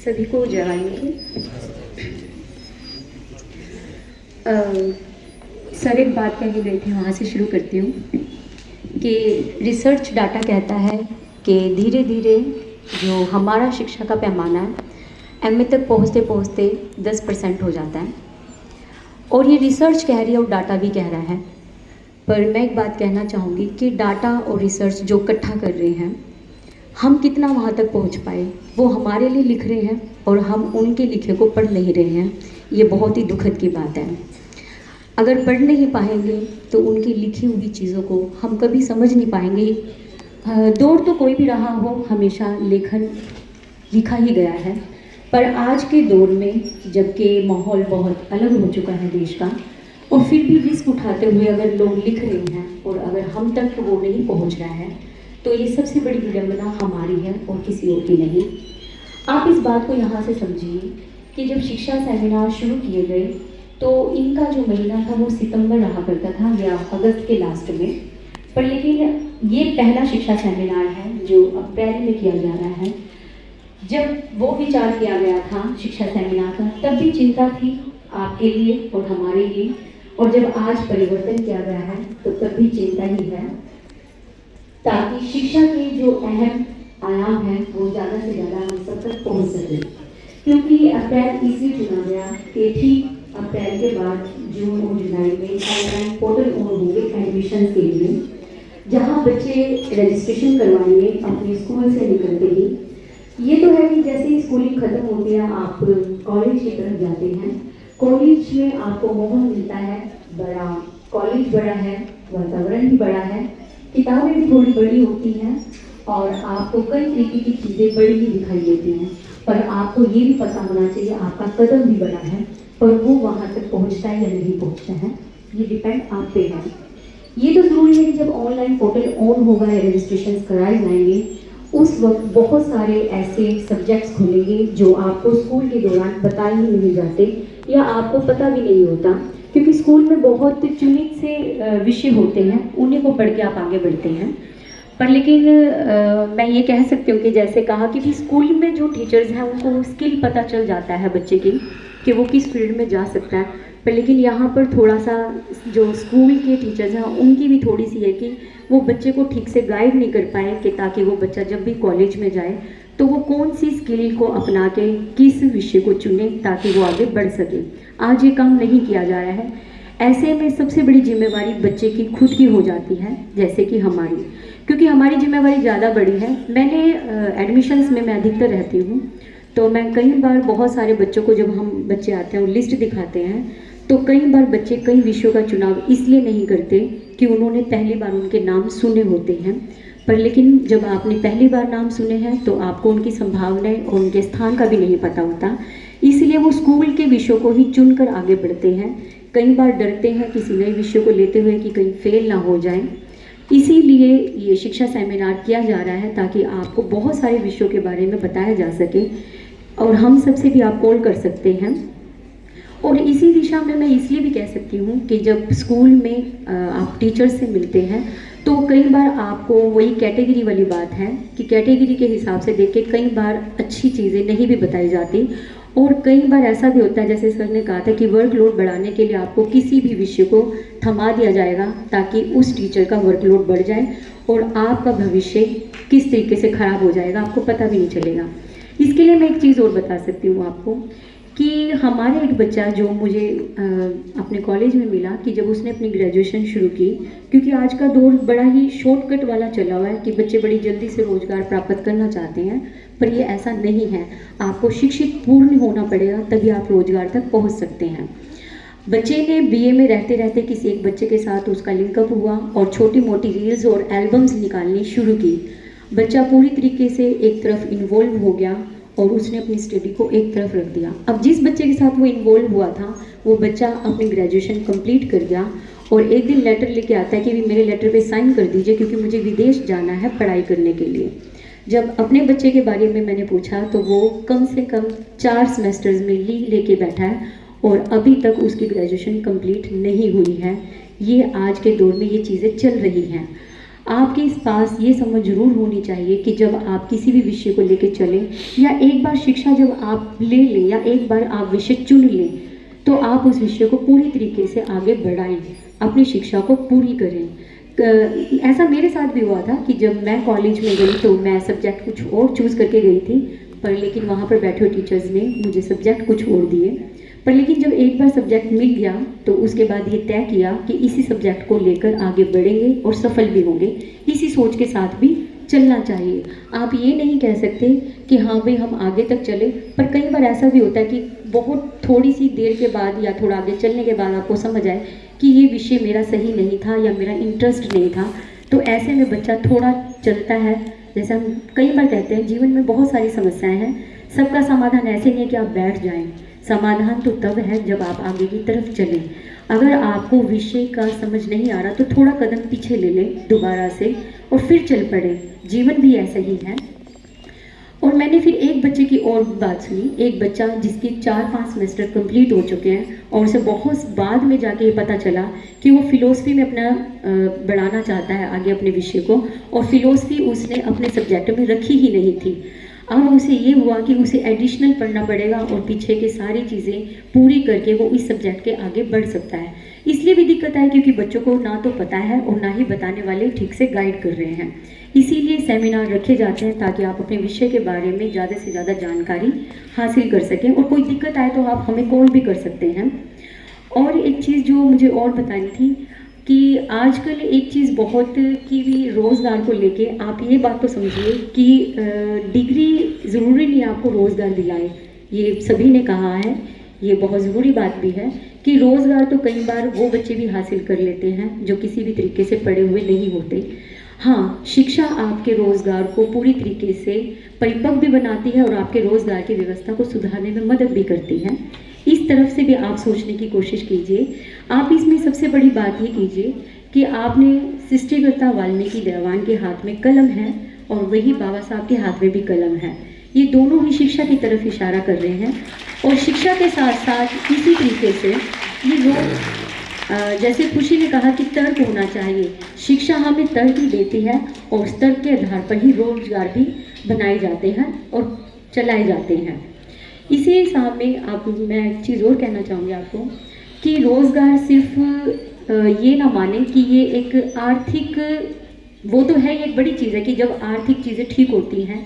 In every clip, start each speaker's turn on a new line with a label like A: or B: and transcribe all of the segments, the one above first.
A: सभी को जय हिंद। सर एक बात कही गई थी, वहाँ से शुरू करती हूँ कि रिसर्च डाटा कहता है कि धीरे धीरे जो हमारा शिक्षा का पैमाना है एमए तक पहुँचते पहुँचते 10% हो जाता है, और ये रिसर्च कह रही है और डाटा भी कह रहा है। पर मैं एक बात कहना चाहूँगी कि डाटा और रिसर्च जो इकट्ठा कर रहे हैं, हम कितना वहाँ तक पहुँच पाए, वो हमारे लिए लिख रहे हैं और हम उनके लिखे को पढ़ नहीं रहे हैं। ये बहुत ही दुखद की बात है। अगर पढ़ नहीं पाएंगे तो उनकी लिखी हुई चीज़ों को हम कभी समझ नहीं पाएंगे। दौर तो कोई भी रहा हो, हमेशा लेखन लिखा ही गया है, पर आज के दौर में जबकि माहौल बहुत अलग हो चुका है देश का, और फिर भी रिस्क उठाते हुए अगर लोग लिख रहे हैं और अगर हम तक वो नहीं पहुंच रहा है, तो ये सबसे बड़ी विडंबना हमारी है और किसी और की नहीं। आप इस बात को यहाँ से समझिए कि जब शिक्षा सेमिनार शुरू किए गए तो इनका जो महीना था वो सितंबर रहा करता था या अगस्त के लास्ट में, पर लेकिन ये पहला शिक्षा सेमिनार है जो अप्रैल में किया जा रहा है। जब वो विचार किया गया था शिक्षा सेमिनार का, तब भी चिंता थी आपके लिए और हमारे लिए, और जब आज परिवर्तन किया गया है तो तब भी चिंता ही है, ताकि शिक्षा के जो अहम आयाम है वो ज़्यादा से ज़्यादा हम सब तक पहुँच सके। क्योंकि अप्रैल इसलिए चुना गया कि ठीक अप्रैल के बाद जून और जुलाई में ऑनलाइन पोर्टल ऑन होंगे एडमिशन के लिए, जहाँ बच्चे रजिस्ट्रेशन करवाएंगे अपने स्कूल से निकलते ही। ये तो है कि जैसे ही स्कूलिंग खत्म होती है आप कॉलेज की तरफ जाते हैं, कॉलेज में आपको माहौल मिलता है बड़ा, कॉलेज बड़ा है, वातावरण भी बड़ा है, किताबें भी थोड़ी बड़ी होती हैं और आपको कई तरीके की चीज़ें बड़ी ही दिखाई देती हैं, पर आपको ये भी पता होना चाहिए आपका कदम भी बड़ा है, पर वो वहाँ तक पहुँचता है या नहीं पहुँचता है, ये डिपेंड आप पे है। ये तो ज़रूरी है कि जब ऑनलाइन पोर्टल ऑन होगा या रजिस्ट्रेशन कराए जाएंगे, उस वक्त बहुत सारे ऐसे सब्जेक्ट्स खुलेंगे जो आपको स्कूल के दौरान बताए ही नहीं जाते या आपको पता भी नहीं होता, क्योंकि स्कूल में बहुत चुनित से विषय होते हैं, उन्हीं को पढ़ के आप आगे बढ़ते हैं। पर लेकिन मैं ये कह सकती हूँ कि जैसे कहा कि स्कूल में जो टीचर्स हैं उनको स्किल पता चल जाता है बच्चे की कि वो किस फील्ड में जा सकता है, पर लेकिन यहाँ पर थोड़ा सा जो स्कूल के टीचर्स हैं उनकी भी थोड़ी सी है कि वो बच्चे को ठीक से गाइड नहीं कर पाए कि ताकि वो बच्चा जब भी कॉलेज में जाए तो वो कौन सी स्किल को अपना के किस विषय को चुने ताकि वो आगे बढ़ सके। आज ये काम नहीं किया जा रहा है। ऐसे में सबसे बड़ी जिम्मेवारी बच्चे की खुद की हो जाती है, जैसे कि हमारी, क्योंकि हमारी जिम्मेवारी ज़्यादा बड़ी है। मैंने एडमिशन्स में मैं अधिकतर रहती हूँ, तो मैं कई बार बहुत सारे बच्चों को, जब हम बच्चे आते हैं और लिस्ट दिखाते हैं, तो कई बार बच्चे कई विषयों का चुनाव इसलिए नहीं करते कि उन्होंने पहली बार उनके नाम सुने होते हैं, पर लेकिन जब आपने पहली बार नाम सुने हैं तो आपको उनकी संभावनाएं और उनके स्थान का भी नहीं पता होता, इसलिए वो स्कूल के विषयों को ही चुनकर आगे बढ़ते हैं। कई बार डरते हैं किसी नए विषय को लेते हुए कि कहीं फेल ना हो जाए। इसीलिए ये शिक्षा सेमिनार किया जा रहा है ताकि आपको बहुत सारे विषयों के बारे में बताया जा सके और हम सबसे भी आप कॉल कर सकते हैं। और इसी दिशा में मैं इसलिए भी कह सकती हूँ कि जब स्कूल में आप टीचर्स से मिलते हैं तो कई बार आपको वही कैटेगरी वाली बात है कि कैटेगरी के हिसाब से देख के कई बार अच्छी चीज़ें नहीं भी बताई जाती, और कई बार ऐसा भी होता है जैसे सर ने कहा था कि वर्कलोड बढ़ाने के लिए आपको किसी भी विषय को थमा दिया जाएगा ताकि उस टीचर का वर्कलोड बढ़ जाए और आपका भविष्य किस तरीके से ख़राब हो जाएगा आपको पता भी नहीं चलेगा। इसके लिए मैं एक चीज़ और बता सकती हूँ आपको कि हमारे एक बच्चा जो मुझे अपने कॉलेज में मिला कि जब उसने अपनी ग्रेजुएशन शुरू की, क्योंकि आज का दौर बड़ा ही शॉर्टकट वाला चला हुआ है कि बच्चे बड़ी जल्दी से रोज़गार प्राप्त करना चाहते हैं, पर ये ऐसा नहीं है। आपको शिक्षित पूर्ण होना पड़ेगा तभी आप रोज़गार तक पहुंच सकते हैं। बच्चे ने बीए में रहते रहते किसी एक बच्चे के साथ उसका लिंकअप हुआ और छोटी मोटी रील्स और एल्बम्स निकालनी शुरू की। बच्चा पूरी तरीके से एक तरफ इन्वॉल्व हो गया और उसने अपनी स्टडी को एक तरफ रख दिया। अब जिस बच्चे के साथ वो इन्वॉल्व हुआ था वो बच्चा अपनी ग्रेजुएशन कंप्लीट कर गया और एक दिन लेटर लेके आता है कि भी मेरे लेटर पे साइन कर दीजिए क्योंकि मुझे विदेश जाना है पढ़ाई करने के लिए। जब अपने बच्चे के बारे में मैंने पूछा तो वो कम से कम 4 सेमेस्टर्स में लीव लेके बैठा है और अभी तक उसकी ग्रेजुएशन कंप्लीट नहीं हुई है। ये आज के दौर में ये चीज़ें चल रही हैं। आपके इस पास ये समझ ज़रूर होनी चाहिए कि जब आप किसी भी विषय को लेकर चलें, या एक बार शिक्षा जब आप ले लें, या एक बार आप विषय चुन लें, तो आप उस विषय को पूरी तरीके से आगे बढ़ाएं, अपनी शिक्षा को पूरी करें। ऐसा मेरे साथ भी हुआ था कि जब मैं कॉलेज में गई तो मैं सब्जेक्ट कुछ और चूज़ करके गई थी, पर लेकिन वहाँ पर बैठे हुए टीचर्स ने मुझे सब्जेक्ट कुछ और दिए। पर लेकिन जब एक बार सब्जेक्ट मिल गया तो उसके बाद ये तय किया कि इसी सब्जेक्ट को लेकर आगे बढ़ेंगे और सफल भी होंगे। इसी सोच के साथ भी चलना चाहिए। आप ये नहीं कह सकते कि हाँ भाई हम आगे तक चले, पर कई बार ऐसा भी होता है कि बहुत थोड़ी सी देर के बाद या थोड़ा आगे चलने के बाद आपको समझ आए कि ये विषय मेरा सही नहीं था या मेरा इंटरेस्ट नहीं था। तो ऐसे में बच्चा थोड़ा चलता है। जैसे हम कई बार कहते हैं जीवन में बहुत सारी समस्याएं हैं, सबका समाधान ऐसे नहीं है कि आप बैठ जाएं। समाधान तो तब है जब आप आगे की तरफ चलें। अगर आपको विषय का समझ नहीं आ रहा तो थोड़ा कदम पीछे ले लें दोबारा से और फिर चल पड़े। जीवन भी ऐसा ही है। और मैंने फिर एक बच्चे की और बात सुनी, एक बच्चा जिसके 4-5 सेमेस्टर कंप्लीट हो चुके हैं और उसे बहुत बाद में जाके ये पता चला कि वो फिलोसफी में अपना बढ़ाना चाहता है आगे अपने विषय को, और फिलोसफी उसने अपने सब्जेक्ट में रखी ही नहीं थी। अब उसे ये हुआ कि उसे एडिशनल पढ़ना पड़ेगा और पीछे की सारी चीज़ें पूरी करके वो इस सब्जेक्ट के आगे बढ़ सकता है। इसलिए भी दिक्कत है क्योंकि बच्चों को ना तो पता है और ना ही बताने वाले ठीक से गाइड कर रहे हैं। इसीलिए सेमिनार रखे जाते हैं ताकि आप अपने विषय के बारे में ज़्यादा से ज़्यादा जानकारी हासिल कर सकें, और कोई दिक्कत आए तो आप हमें कॉल भी कर सकते हैं। और एक चीज़ जो मुझे और बतानी थी कि आजकल एक चीज़ बहुत कि भी रोज़गार को लेके आप ये बात तो समझिए कि डिग्री ज़रूरी नहीं आपको रोज़गार दिलाए। ये सभी ने कहा है, ये बहुत ज़रूरी बात भी है कि रोज़गार तो कई बार वो बच्चे भी हासिल कर लेते हैं जो किसी भी तरीके से पढ़े हुए नहीं होते। हाँ, शिक्षा आपके रोज़गार को पूरी तरीके से परिपक्व भी बनाती है और आपके रोज़गार की व्यवस्था को सुधारने में मदद भी करती है। इस तरफ से भी आप सोचने की कोशिश कीजिए। आप इसमें सबसे बड़ी बात ये कीजिए कि आपने सृष्टिकर्ता वाल्मीकि दयावान के हाथ में कलम है और वही बाबा साहब के हाथ में भी कलम है। ये दोनों ही शिक्षा की तरफ इशारा कर रहे हैं, और शिक्षा के साथ साथ इसी तरीके से ये लोग जैसे खुशी ने कहा कि तर्क होना चाहिए। शिक्षा हमें तर्क ही देती है और उस तर्क के आधार पर ही रोजगार भी बनाए जाते हैं और चलाए जाते हैं। इसी हिसाब में आप मैं एक चीज़ और कहना चाहूँगी आपको कि रोज़गार सिर्फ ये ना माने कि ये एक आर्थिक, वो तो है, ये एक बड़ी चीज़ है कि जब आर्थिक चीज़ें ठीक होती हैं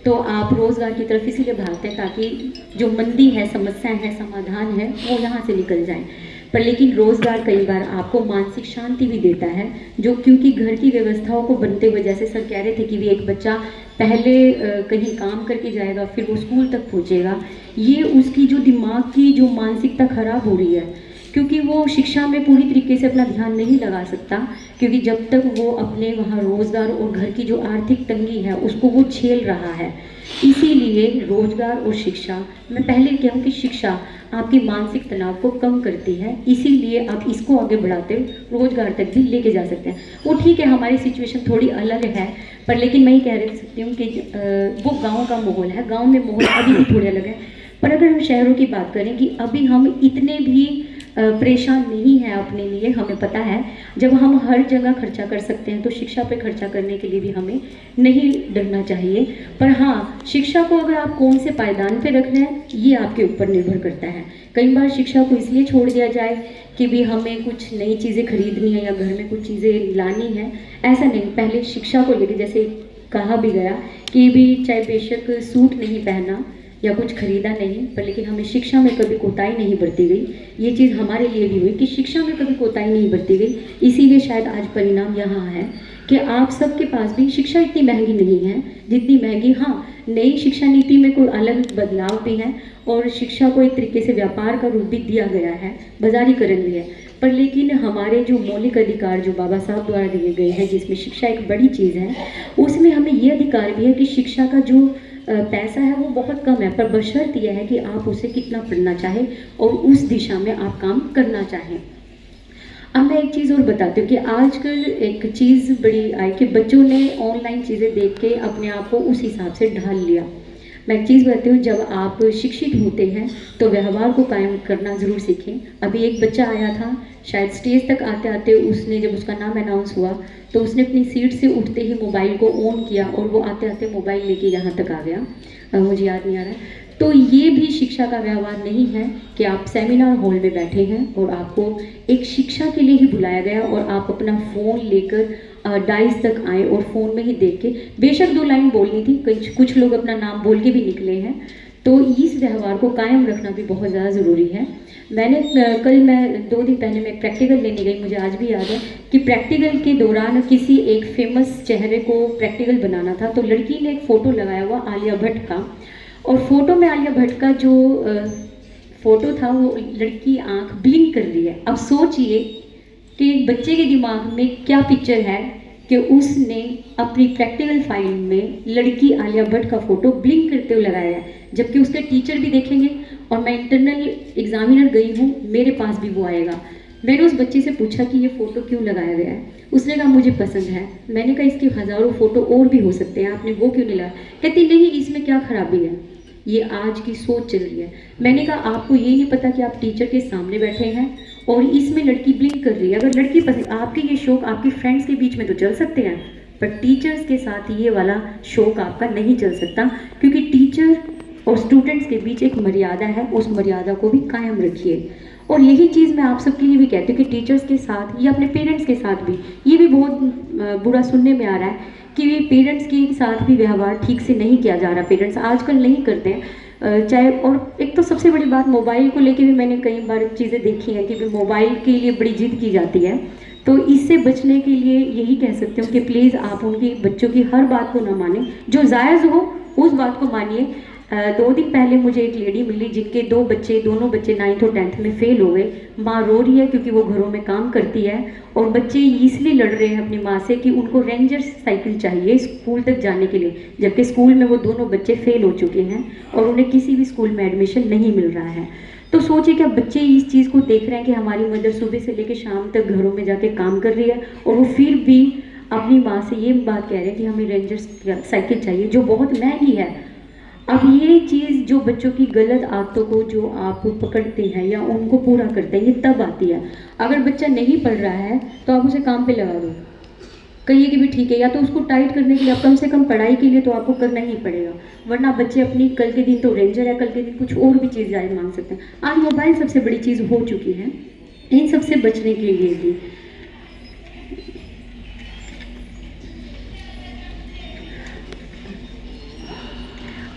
A: तो आप रोज़गार की तरफ इसीलिए भागते हैं ताकि जो मंदी है, समस्याएं हैं, समाधान है, वो यहाँ से निकल जाएं। पर लेकिन रोज़गार कई बार आपको मानसिक शांति भी देता है, जो क्योंकि घर की व्यवस्थाओं को बनते हुए, जैसे सर कह रहे थे कि भी एक बच्चा पहले कहीं काम करके जाएगा फिर वो स्कूल तक पहुँचेगा, ये उसकी जो दिमाग की जो मानसिकता खराब हो रही है, क्योंकि वो शिक्षा में पूरी तरीके से अपना ध्यान नहीं लगा सकता, क्योंकि जब तक वो अपने वहाँ रोज़गार और घर की जो आर्थिक तंगी है उसको वो झेल रहा है। इसीलिए रोज़गार और शिक्षा, मैं पहले कहूँ कि शिक्षा आपकी मानसिक तनाव को कम करती है, इसीलिए आप इसको आगे बढ़ाते रोज़गार तक भी लेके जा सकते हैं। वो ठीक है, हमारी सिचुएशन थोड़ी अलग है, पर लेकिन मैं ये कह सकती हूँ कि वो गाँव का माहौल है, गाँव में माहौल अभी भी थोड़े अलग है। पर अगर हम शहरों की बात करें कि अभी हम इतने भी परेशान नहीं है अपने लिए, हमें पता है जब हम हर जगह खर्चा कर सकते हैं तो शिक्षा पे खर्चा करने के लिए भी हमें नहीं डरना चाहिए। पर हाँ, शिक्षा को अगर आप कौन से पायदान पे रख रहे हैं ये आपके ऊपर निर्भर करता है। कई बार शिक्षा को इसलिए छोड़ दिया जाए कि भी हमें कुछ नई चीज़ें खरीदनी है या घर में कुछ चीज़ें लानी है, ऐसा नहीं। पहले शिक्षा को लेकर जैसे कहा भी गया कि भी चाहे बेशक सूट नहीं पहना या कुछ खरीदा नहीं, पर लेकिन हमें शिक्षा में कभी कोताही नहीं बरती गई। ये चीज़ हमारे लिए भी हुई कि शिक्षा में कभी कोताही नहीं बरती गई, इसीलिए शायद आज परिणाम यहाँ है कि आप सबके पास भी शिक्षा इतनी महंगी नहीं है जितनी महंगी, हाँ, नई शिक्षा नीति में कोई अलग बदलाव भी है और शिक्षा को एक तरीके से व्यापार का रूप भी दिया गया है, बाजारीकरण भी है। पर लेकिन हमारे जो मौलिक अधिकार जो बाबा साहब द्वारा दिए गए हैं, जिसमें शिक्षा एक बड़ी चीज़ है, उसमें हमें ये अधिकार भी है कि शिक्षा का जो पैसा है वो बहुत कम है, पर बशर्त यह है कि आप उसे कितना पढ़ना चाहें और उस दिशा में आप काम करना चाहें। अब मैं एक चीज़ और बताती हूँ कि आजकल एक चीज़ बड़ी आई कि बच्चों ने ऑनलाइन चीज़ें देख के अपने आप को उस हिसाब से ढाल लिया। मैं एक चीज़ बताती हूँ, जब आप शिक्षित होते हैं तो व्यवहार को कायम करना ज़रूर सीखें। अभी एक बच्चा आया था, शायद स्टेज तक आते आते उसने, जब उसका नाम अनाउंस हुआ तो उसने अपनी सीट से उठते ही मोबाइल को ऑन किया और वो आते आते मोबाइल लेके यहाँ तक आ गया। मुझे याद नहीं आ रहा है। तो ये भी शिक्षा का व्यवहार नहीं है कि आप सेमिनार हॉल में बैठे हैं और आपको एक शिक्षा के लिए ही बुलाया गया और आप अपना फ़ोन लेकर डाइस तक आए और फ़ोन में ही देख के, बेशक 2 लाइन बोलनी थी, कुछ लोग अपना नाम बोल के भी निकले हैं। तो इस व्यवहार को कायम रखना भी बहुत ज़्यादा ज़रूरी है। मैं 2 दिन पहले मैं एक प्रैक्टिकल लेने गई, मुझे आज भी याद है कि प्रैक्टिकल के दौरान किसी एक फेमस चेहरे को प्रैक्टिकल बनाना था। तो लड़की ने एक फ़ोटो लगाया हुआ आलिया भट्ट का, और फ़ोटो में आलिया भट्ट का जो फ़ोटो था वो लड़की आँख ब्लिंक कर रही है। अब सोचिए कि एक बच्चे के दिमाग में क्या पिक्चर है कि उसने अपनी प्रैक्टिकल फाइल में लड़की आलिया भट्ट का फ़ोटो ब्लिंक करते हुए लगाया है, जबकि उसके टीचर भी देखेंगे और मैं इंटरनल एग्जामिनर गई हूँ, मेरे पास भी वो आएगा। मैंने उस बच्चे से पूछा कि ये फ़ोटो क्यों लगाया गया है। उसने कहा मुझे पसंद है। मैंने कहा इसके हज़ारों फ़ोटो और भी हो सकते हैं, आपने वो क्यों नहीं लगाया? कहती नहीं, इसमें क्या खराबी है, ये आज की सोच चल रही है। मैंने कहा आपको ये नहीं पता कि आप टीचर के सामने बैठे हैं और इसमें लड़की ब्लिंक कर रही है। अगर लड़की पसंद, आपके ये शौक आपके फ्रेंड्स के बीच में तो चल सकते हैं, पर टीचर्स के साथ ये वाला शौक आपका नहीं चल सकता, क्योंकि टीचर और स्टूडेंट्स के बीच एक मर्यादा है, उस मर्यादा को भी कायम रखिए। और यही चीज़ मैं आप सबके लिए भी कहती हूँ कि टीचर्स के साथ या अपने पेरेंट्स के साथ भी, ये भी बहुत बुरा सुनने में आ रहा है कि पेरेंट्स के साथ भी व्यवहार ठीक से नहीं किया जा रहा। पेरेंट्स आजकल नहीं करते हैं, चाहे, और एक तो सबसे बड़ी बात मोबाइल को लेके भी मैंने कई बार चीज़ें देखी हैं कि मोबाइल के लिए बड़ी जिद की जाती है। तो इससे बचने के लिए यही कह सकते हो कि प्लीज़ आप उनकी बच्चों की हर बात को ना मानें, जो जायज़ हो उस बात को मानिए। 2 दिन पहले मुझे एक लेडी मिली जिनके दोनों बच्चे 9th और 10th में फेल हो गए। माँ रो रही है क्योंकि वो घरों में काम करती है और बच्चे इसलिए लड़ रहे हैं अपनी माँ से कि उनको रेंजर साइकिल चाहिए स्कूल तक जाने के लिए, जबकि स्कूल में वो दोनों बच्चे फेल हो चुके हैं और उन्हें किसी भी स्कूल में एडमिशन नहीं मिल रहा है। तो सोचिए क्या बच्चे इस चीज़ को देख रहे हैं कि हमारी मदर सुबह से लेकर शाम तक घरों में जाके काम कर रही है और वो फिर भी अपनी माँ से ये बात कह रहे हैं कि हमें रेंजर साइकिल चाहिए, जो बहुत महंगी है। अब ये चीज़ जो बच्चों की गलत आदतों को जो आप पकड़ते हैं या उनको पूरा करते हैं, ये तब आती है। अगर बच्चा नहीं पढ़ रहा है तो आप उसे काम पे लगा दो, कहिए कि भी ठीक है, या तो उसको टाइट करने के लिए आप कम से कम पढ़ाई के लिए तो आपको करना ही पड़ेगा, वरना बच्चे अपनी कल के दिन तो रेंजर है, कल के दिन कुछ और भी चीज़ जाए मांग सकते हैं। आज मोबाइल सबसे बड़ी चीज़ हो चुकी है। इन सबसे बचने के लिए भी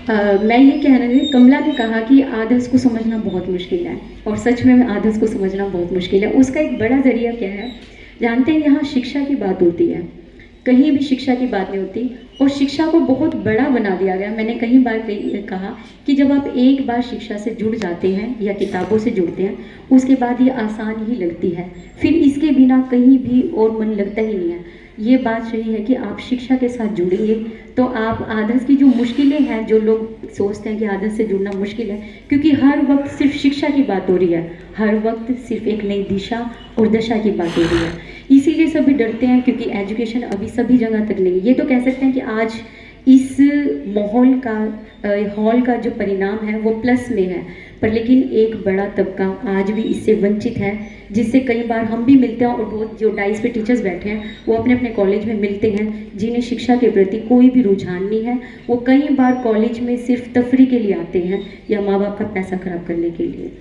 A: मैं ये कह रही थी, कमला ने कहा कि आदर्श को समझना बहुत मुश्किल है, और सच में आदर्श को समझना बहुत मुश्किल है। उसका एक बड़ा जरिया क्या है, जानते हैं, यहाँ शिक्षा की बात होती है, कहीं भी शिक्षा की बात नहीं होती, और शिक्षा को बहुत बड़ा बना दिया गया। मैंने कई बार कहा कि जब आप एक बार शिक्षा से जुड़ जाते हैं या किताबों से जुड़ते हैं, उसके बाद ये आसान ही लगती है, फिर इसके बिना कहीं भी और मन लगता ही नहीं है। ये बात सही है कि आप शिक्षा के साथ जुड़ेंगे तो आप आदर्श की जो मुश्किलें हैं, जो लोग सोचते हैं कि आदर्श से जुड़ना मुश्किल है, क्योंकि हर वक्त सिर्फ शिक्षा की बात हो रही है, हर वक्त सिर्फ एक नई दिशा और दशा की बात हो रही है, इसीलिए सभी डरते हैं, क्योंकि एजुकेशन अभी सभी जगह तक नहीं। ये तो कह सकते हैं कि आज इस हॉल का जो परिणाम है वो प्लस में है, पर लेकिन एक बड़ा तबका आज भी इससे वंचित है, जिससे कई बार हम भी मिलते हैं, और बहुत जो डाइस पे टीचर्स बैठे हैं वो अपने अपने कॉलेज में मिलते हैं जिन्हें शिक्षा के प्रति कोई भी रुझान नहीं है। वो कई बार कॉलेज में सिर्फ तफरी के लिए आते हैं या माँ बाप का पैसा खराब करने के लिए।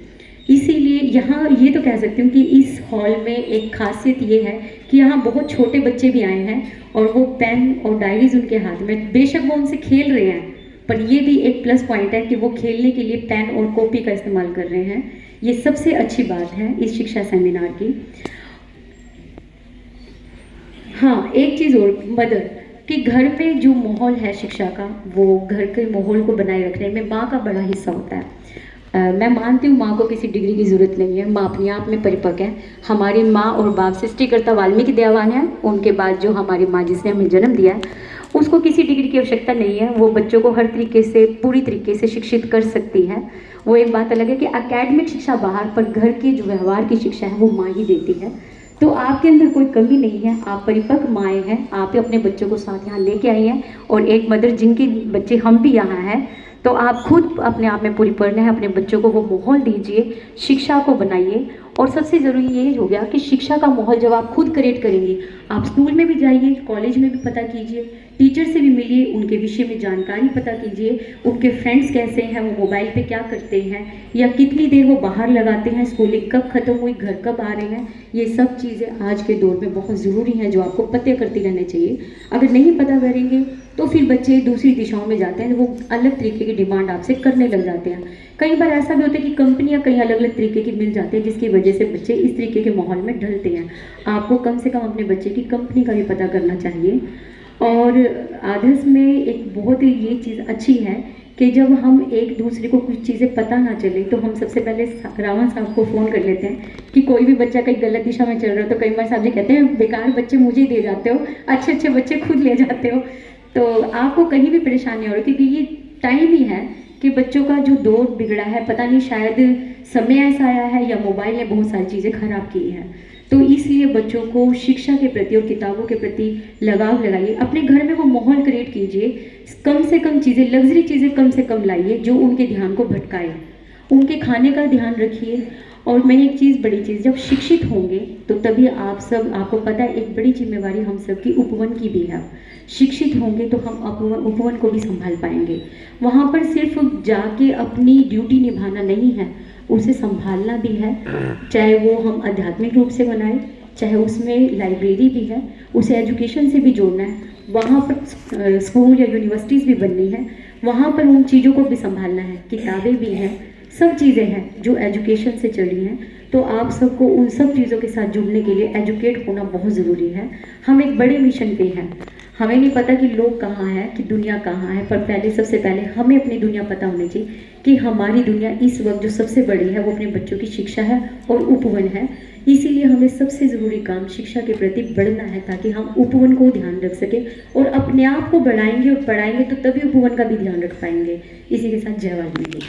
A: इसीलिए यहाँ ये तो कह सकती हूँ कि इस हॉल में एक खासियत ये है कि यहाँ बहुत छोटे बच्चे भी आए हैं और वो पेन और डायरीज उनके हाथ में, बेशक वो उनसे खेल रहे हैं, पर ये भी एक प्लस पॉइंट है कि वो खेलने के लिए पेन और कॉपी का इस्तेमाल कर रहे हैं। ये सबसे अच्छी बात है इस शिक्षा सेमिनार की। हाँ, एक चीज़ और मदर, कि घर में जो माहौल है शिक्षा का, वो घर के माहौल को बनाए रखने में माँ का बड़ा हिस्सा होता है। मैं मानती हूँ माँ को किसी डिग्री की ज़रूरत नहीं है, माँ अपने आप में परिपक्व है। हमारी माँ और बाप सृष्टिकर्ता वाल्मीकि दयावान है, उनके बाद जो हमारी माँ जिसने हमें जन्म दिया है, उसको किसी डिग्री की आवश्यकता नहीं है। वो बच्चों को हर तरीके से, पूरी तरीके से शिक्षित कर सकती है। वो एक बात अलग है कि एकेडमिक शिक्षा बाहर, पर घर की जो व्यवहार की शिक्षा है वो माँ ही देती है। तो आपके अंदर कोई कमी नहीं है, आप परिपक्व माएँ हैं, आप अपने बच्चों को साथ यहाँ लेके आई हैं, और एक मदर जिनके बच्चे हम भी यहाँ हैं, तो आप खुद अपने आप में परिपूर्ण है, अपने बच्चों को वो माहौल दीजिए, शिक्षा को बनाइए। और सबसे ज़रूरी ये हो गया कि शिक्षा का माहौल जब आप खुद क्रिएट करेंगे, आप स्कूल में भी जाइए, कॉलेज में भी पता कीजिए, टीचर से भी मिलिए, उनके विषय में जानकारी पता कीजिए, उनके फ्रेंड्स कैसे हैं, वो मोबाइल पे क्या करते हैं, या कितनी देर वो बाहर लगाते हैं, स्कूलिंग कब ख़त्म हुई, घर कब आ रहे हैं। ये सब चीज़ें आज के दौर में बहुत ज़रूरी हैं जो आपको पता करते रहना चाहिए। अगर नहीं पता करेंगे तो फिर बच्चे दूसरी दिशाओं में जाते हैं, वो अलग तरीके की डिमांड आपसे करने लग जाते हैं। कई बार ऐसा भी होता है कि कंपनियां कई अलग अलग तरीके की मिल जाती है, जिसकी वजह से बच्चे इस तरीके के माहौल में ढलते हैं। आपको कम से कम अपने बच्चे की कंपनी का भी पता करना चाहिए। और आदर्श में एक बहुत ही ये चीज़ अच्छी है कि जब हम एक दूसरे को कुछ चीज़ें पता ना चले तो हम सबसे पहले रावण साहब को फ़ोन कर लेते हैं कि कोई भी बच्चा कहीं गलत दिशा में चल रहा है। तो कई बार साहब जी कहते हैं बेकार बच्चे मुझे ही दे जाते हो, अच्छे अच्छे बच्चे खुद ले जाते हो। तो आपको कहीं भी परेशानी नहीं हो रही, क्योंकि ये टाइम ही है कि बच्चों का जो दौर बिगड़ा है, पता नहीं शायद समय ऐसा आया है या मोबाइल ने बहुत सारी चीज़ें खराब की हैं। तो इसलिए बच्चों को शिक्षा के प्रति और किताबों के प्रति लगाव लगाइए। अपने घर में वो माहौल क्रिएट कीजिए, कम से कम चीज़ें, लग्जरी चीज़ें कम से कम लाइए जो उनके ध्यान को भटकाए। उनके खाने का ध्यान रखिए। और मैंने एक चीज़, बड़ी चीज़, जब शिक्षित होंगे तो तभी आप सब, आपको पता है एक बड़ी जिम्मेवारी हम सबकी उपवन की भी है। शिक्षित होंगे तो हम उपवन को भी संभाल पाएंगे। वहाँ पर सिर्फ जाके अपनी ड्यूटी निभाना नहीं है, उसे संभालना भी है। चाहे वो हम आध्यात्मिक रूप से बनाए, चाहे उसमें लाइब्रेरी भी है, उसे एजुकेशन से भी जोड़ना है। वहाँ पर स्कूल या यूनिवर्सिटीज़ भी बननी है, वहाँ पर उन चीज़ों को भी संभालना है। किताबें भी हैं, सब चीज़ें हैं जो एजुकेशन से चली हैं। तो आप सबको उन सब चीज़ों के साथ जुड़ने के लिए एजुकेट होना बहुत ज़रूरी है। हम एक बड़े मिशन पे हैं, हमें नहीं पता कि लोग कहाँ हैं, कि दुनिया कहाँ है, पर पहले, सबसे पहले हमें अपनी दुनिया पता होनी चाहिए कि हमारी दुनिया इस वक्त जो सबसे बड़ी है वो अपने बच्चों की शिक्षा है और उपवन है। इसीलिए हमें सबसे ज़रूरी काम शिक्षा के प्रति बढ़ना है, ताकि हम उपवन को ध्यान रख सकें और अपने आप को बढ़ाएंगे और पढ़ाएंगे तो तभी उपवन का भी ध्यान रख पाएंगे। इसी के साथ जय वाल्मीकि।